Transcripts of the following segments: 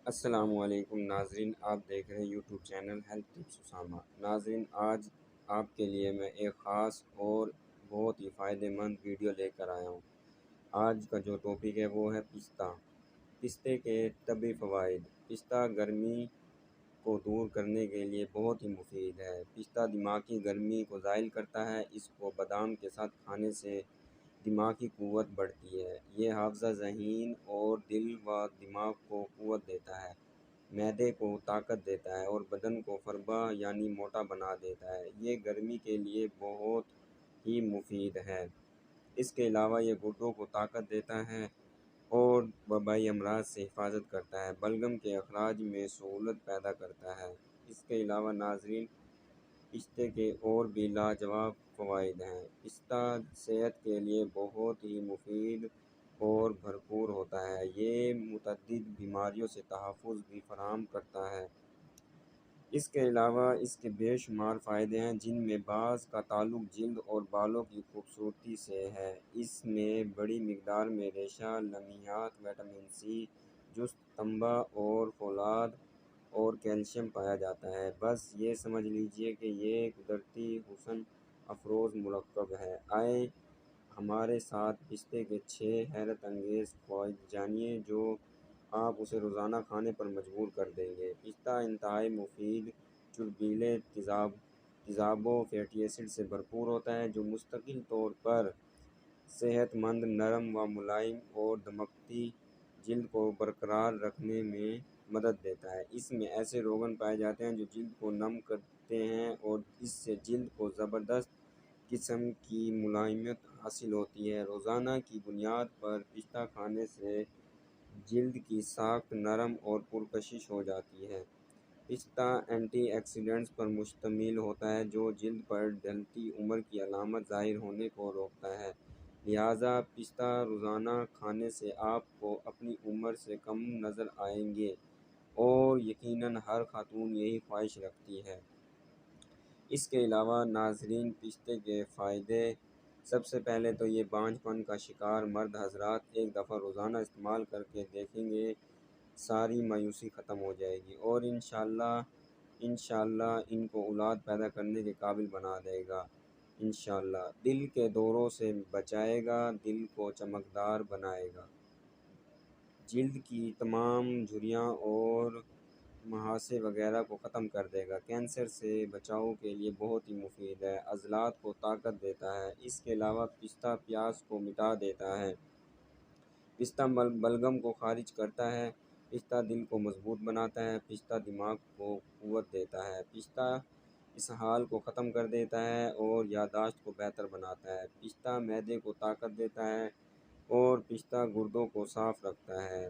السلام علیکم ناظرین، آپ دیکھ رہے ہیں YouTube channel health tips Usama. ناظرین، آج آپ کے لیے میں ایک خاص اور بہت ہی فائدہ مند ویڈیو لے کر آیا ہوں۔ آج کا جو ٹاپک ہے وہ ہے پستہ۔ پستے کے طبی فوائد۔ پستہ گرمی کو دور کرنے کے لیے بہت ہی مفید ہے۔ پستہ دماغی گرمی کو زائل کرتا ہے۔ اس کو بادام کے ساتھ کھانے سے دماغی قوت بڑھتی ہے۔ یہ حافظہ ذہن اور دل و دماغ کو قوت دیتا ہے، معدے کو طاقت دیتا ہے اور بدن کو فربہ یعنی موٹا بنا دیتا ہے۔ یہ گرمی کے لیے بہت ہی مفید ہے۔ اس کے علاوہ یہ گردوں کو طاقت دیتا ہے اور وبائی امراض سے حفاظت کرتا ہے۔ بلغم کے اخراج میں سہولت پیدا کرتا ہے۔ اس کے علاوہ ناظرین، پستے کے اور بھی لاجواب فوائد ہیں۔ پستہ صحت کے لیے بہت ہی مفید اور بھرپور ہوتا ہے۔ یہ متعدد بیماریوں سے تحفظ بھی فراہم کرتا ہے۔ اس کے علاوہ اس کے بے شمار فائدے ہیں، جن میں بعض کا تعلق جلد اور بالوں کی خوبصورتی سے ہے۔ اس میں بڑی مقدار میں ریشہ، لمعیات، وٹامن سی، جست، تانبا اور فولاد اور کیلشیم پایا جاتا ہے۔ بس یہ سمجھ لیجئے کہ یہ قدرتی حسن افروز مرکب ہے۔ آئے ہمارے ساتھ پستے کے 6 حیرت انگیز فوائد جانیے جو آپ اسے روزانہ کھانے پر مجبور کر دیں گے۔ پستہ انتہائی مفید چربیلے تیزابوں فیٹی ایسڈ سے بھرپور ہوتا ہے، جو مستقل طور پر صحت مند، نرم و ملائم اور دمکتی جلد کو برقرار رکھنے میں مدد دیتا ہے۔ اس میں ایسے روغن پائے جاتے ہیں جو جلد کو نم کرتے ہیں اور اس سے جلد کو زبردست قسم کی ملائمت حاصل ہوتی ہے۔ روزانہ کی بنیاد پر پستہ کھانے سے جلد کی ساخت نرم اور پرکشش ہو جاتی ہے۔ پستہ اینٹی آکسیڈنٹس پر مشتمل ہوتا ہے جو جلد پر ڈھلتی عمر کی علامات ظاہر ہونے کو روکتا ہے۔ لہٰذا پستہ روزانہ کھانے سے آپ کو اپنی عمر سے کم نظر آئیں گے اور یقیناً ہر خاتون یہی خواہش رکھتی ہے۔ اس کے علاوہ ناظرین، پستے کے فائدے۔ سب سے پہلے تو یہ بانجھ پن کا شکار مرد حضرات ایک دفعہ روزانہ استعمال کر کے دیکھیں گے، ساری مایوسی ختم ہو جائے گی اور انشاءاللہ ان کو اولاد پیدا کرنے کے قابل بنا دے گا۔ انشاءاللہ دل کے دوروں سے بچائے گا، دل کو چمکدار بنائے گا، جلد کی تمام جھریاں اور مہاسے وغیرہ کو ختم کر دے گا، کینسر سے بچاؤ کے لیے بہت ہی مفید ہے، عضلات کو طاقت دیتا ہے۔ اس کے علاوہ پستہ پیاس کو مٹا دیتا ہے۔ پستہ بلغم کو خارج کرتا ہے۔ پستہ دل کو مضبوط بناتا ہے۔ پستہ دماغ کو قوت دیتا ہے۔ پستہ اسہال کو ختم کر دیتا ہے اور یادداشت کو بہتر بناتا ہے۔ پستہ معدے کو طاقت دیتا ہے اور پستہ گردوں کو صاف رکھتا ہے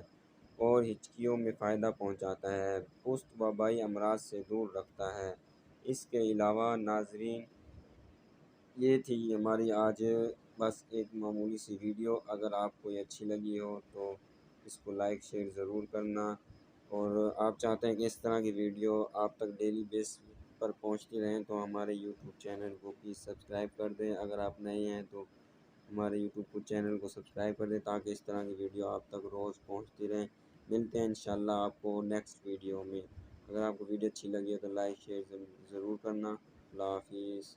اور ہچکیوں میں فائدہ پہنچاتا ہے۔ پشت وبائی امراض سے دور رکھتا ہے۔ اس کے علاوہ ناظرین، یہ تھی ہماری آج بس ایک معمولی سی ویڈیو۔ اگر آپ کو یہ اچھی لگی ہو تو اس کو لائک شیئر ضرور کرنا، اور آپ چاہتے ہیں کہ اس طرح کی ویڈیو آپ تک ڈیلی بیس پر پہنچتی رہیں تو ہمارے یوٹیوب چینل کو پلیز سبسکرائب کر دیں۔ اگر آپ نئے ہیں تو ہمارے یوٹیوب چینل کو سبسکرائب کر دیں تاکہ اس طرح کی ویڈیو آپ تک روز پہنچتی رہیں۔ ملتے ہیں انشاءاللہ آپ کو نیکسٹ ویڈیو میں۔ اگر آپ کو ویڈیو اچھی لگی ہے تو لائک شیئر ضرور کرنا۔ اللہ حافظ۔